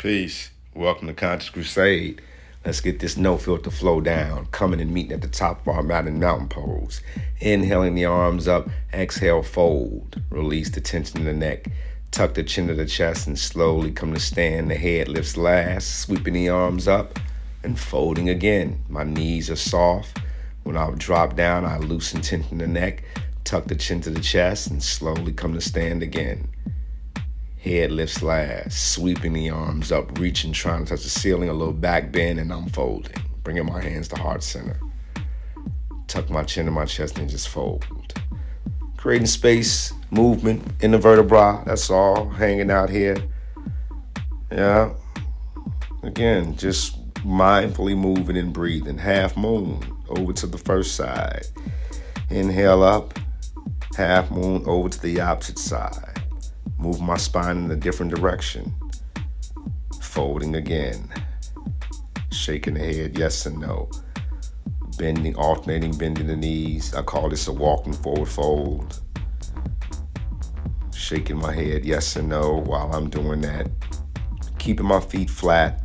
Peace. Welcome to Conscious Crusade. Let's get this no filter flow down. Coming and meeting at the top of our mountain pose. Inhaling the arms up, exhale, fold. Release the tension in the neck. Tuck the chin to the chest and slowly come to stand. The head lifts last, sweeping the arms up and folding again. My knees are soft. When I drop down, I loosen tension in the neck, tuck the chin to the chest and slowly come to stand again. Head lifts last, sweeping the arms up, reaching, trying to touch the ceiling, a little back bend, and I'm folding. Bringing my hands to heart center. Tuck my chin to my chest and just fold. Creating space, movement in the vertebra, that's all, hanging out here. Yeah. Again, just mindfully moving and breathing. Half moon, over to the first side. Inhale up, half moon, over to the opposite side. Move my spine in a different direction. Folding again. Shaking the head, yes and no. Bending, alternating, bending the knees. I call this a walking forward fold. Shaking my head, yes and no, while I'm doing that. Keeping my feet flat.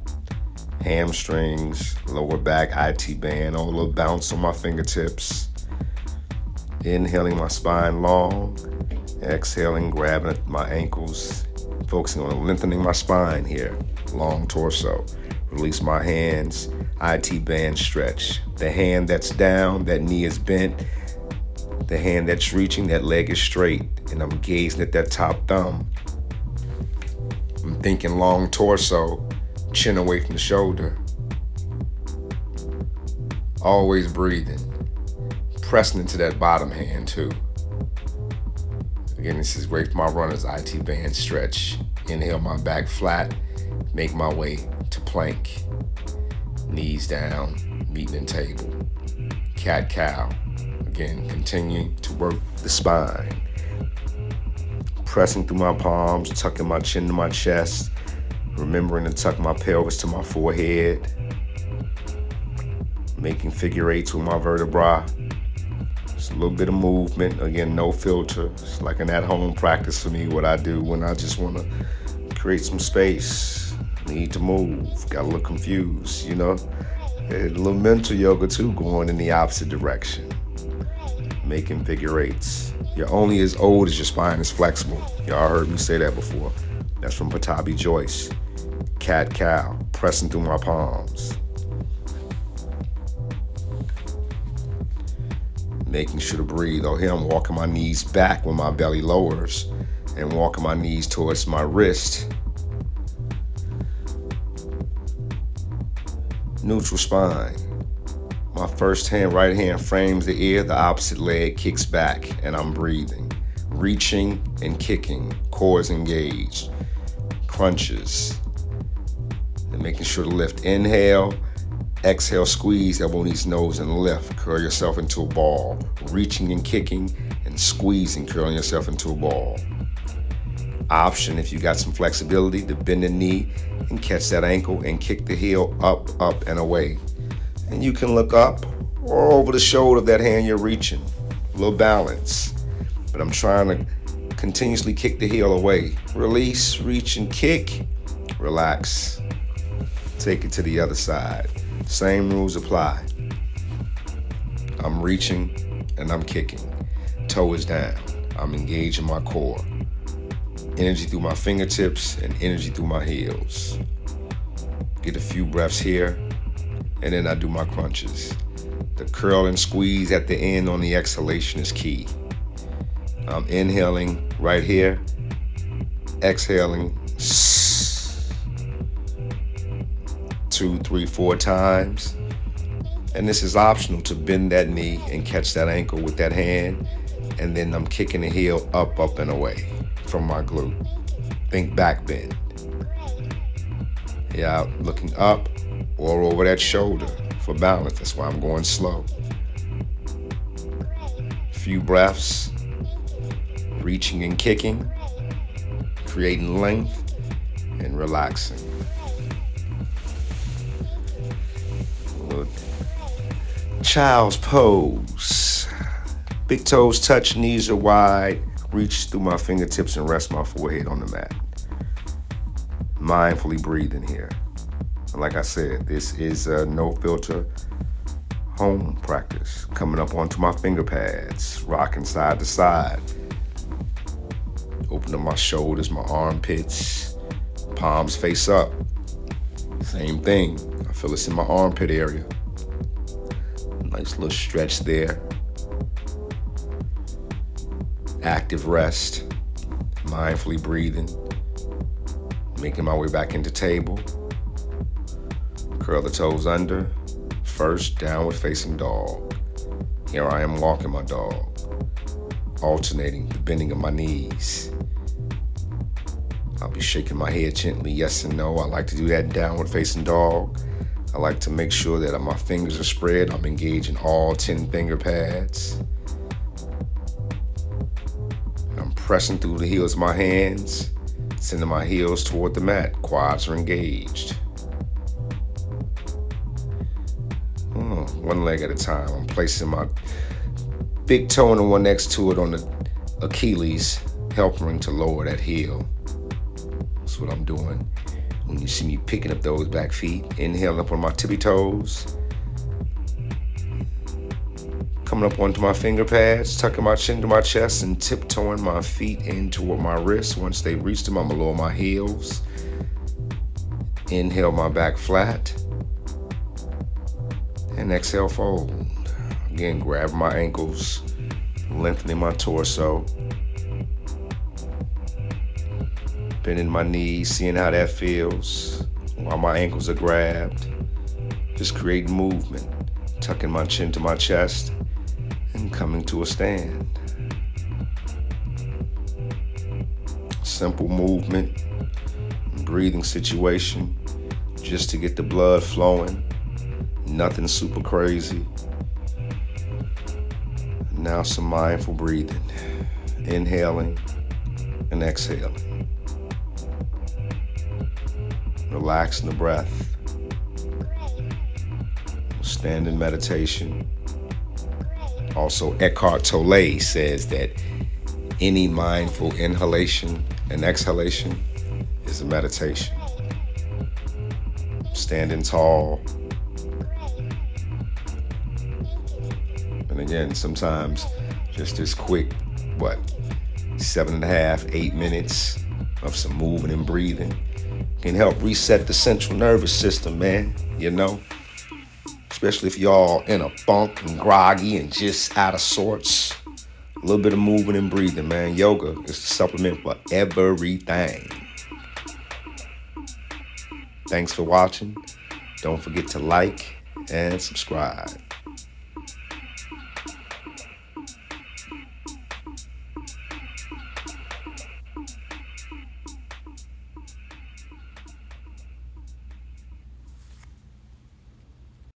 Hamstrings, lower back, IT band, all a little bounce on my fingertips. Inhaling my spine long. Exhaling, grabbing at my ankles, focusing on lengthening my spine here, long torso. Release my hands, IT band stretch. The hand that's down, that knee is bent. The hand that's reaching, that leg is straight. And I'm gazing at that top thumb. I'm thinking long torso, chin away from the shoulder. Always breathing. Pressing into that bottom hand too. Again, this is great for my runners, IT band stretch. Inhale my back flat, make my way to plank. Knees down, meeting in table. Cat-cow. Again, continuing to work the spine. Pressing through my palms, tucking my chin to my chest. Remembering to tuck my pelvis to my forehead. Making figure eights with my vertebra. A little bit of movement, again, no filter. It's like an at-home practice for me, what I do when I just want to create some space, need to move, got a little confused, A little mental yoga too, going in the opposite direction, making figure eights. You're only as old as your spine is flexible. Y'all heard me say that before. That's from Patabi Joyce. Cat-cow, pressing through my palms. Making sure to breathe. Oh, here I'm walking my knees back when my belly lowers and walking my knees towards my wrist. Neutral spine. My first hand, right hand frames the ear, the opposite leg kicks back and I'm breathing. Reaching and kicking, cores engaged. Crunches. And making sure to lift. Inhale. Exhale, squeeze, elbow, knees, nose, and lift. Curl yourself into a ball. Reaching and kicking and squeezing, curling yourself into a ball. Option, if you got some flexibility, to bend the knee and catch that ankle and kick the heel up, and away. And you can look up or over the shoulder of that hand you're reaching. A little balance. But I'm trying to continuously kick the heel away. Release, reach, and kick. Relax. Take it to the other side. Same rules apply. I'm reaching and I'm kicking. Toe is down. I'm engaging my core. Energy through my fingertips and energy through my heels. Get a few breaths here and then I do my crunches. The curl and squeeze at the end on the exhalation is key. I'm inhaling right here, exhaling 2, 3, 4 times. And this is optional to bend that knee and catch that ankle with that hand. And then I'm kicking the heel up, and away from my glute. Think back bend. Yeah, looking up or over that shoulder for balance. That's why I'm going slow. Few breaths. Reaching and kicking. Creating length and relaxing. Child's pose. Big toes touch, knees are wide. Reach through my fingertips and rest my forehead on the mat. mindfully breathing here. And like I said, this is a no filter home practice. Coming up onto my finger pads, rocking side to side. Open up my shoulders, my armpits, palms face up. Same thing. I feel this in my armpit area. Nice little stretch there. Active rest. Mindfully breathing. Making my way back into table. Curl the toes under. First, downward facing dog. Here I am walking my dog. Alternating the bending of my knees. I'll be shaking my head gently, yes and no. I like to do that in downward facing dog. I like to make sure that my fingers are spread. I'm engaging all 10 finger pads. I'm pressing through the heels of my hands, sending my heels toward the mat. Quads are engaged. One leg at a time. I'm placing my big toe and the one next to it on the Achilles, helping to lower that heel. That's what I'm doing. When you see me picking up those back feet, inhaling up on my tippy toes, coming up onto my finger pads, tucking my chin to my chest and tiptoeing my feet in toward my wrists. Once they reach them, I'm gonna lower my heels. Inhale my back flat. And exhale, fold. Again, grab my ankles, lengthening my torso. Bending my knees, seeing how that feels while my ankles are grabbed. Just creating movement, tucking my chin to my chest and coming to a stand. Simple movement, breathing situation, just to get the blood flowing. Nothing super crazy. Now some mindful breathing, inhaling and exhaling. Relaxing the breath. Standing meditation. Also, Eckhart Tolle says that any mindful inhalation and exhalation is a meditation. Standing tall. And again, sometimes just this quick, 7.5, 8 minutes of some moving and breathing can help reset the central nervous system, man, you know? Especially if y'all in a funk and groggy and just out of sorts. A little bit of moving and breathing, man. Yoga is the supplement for everything. Thanks for watching. Don't forget to like and subscribe.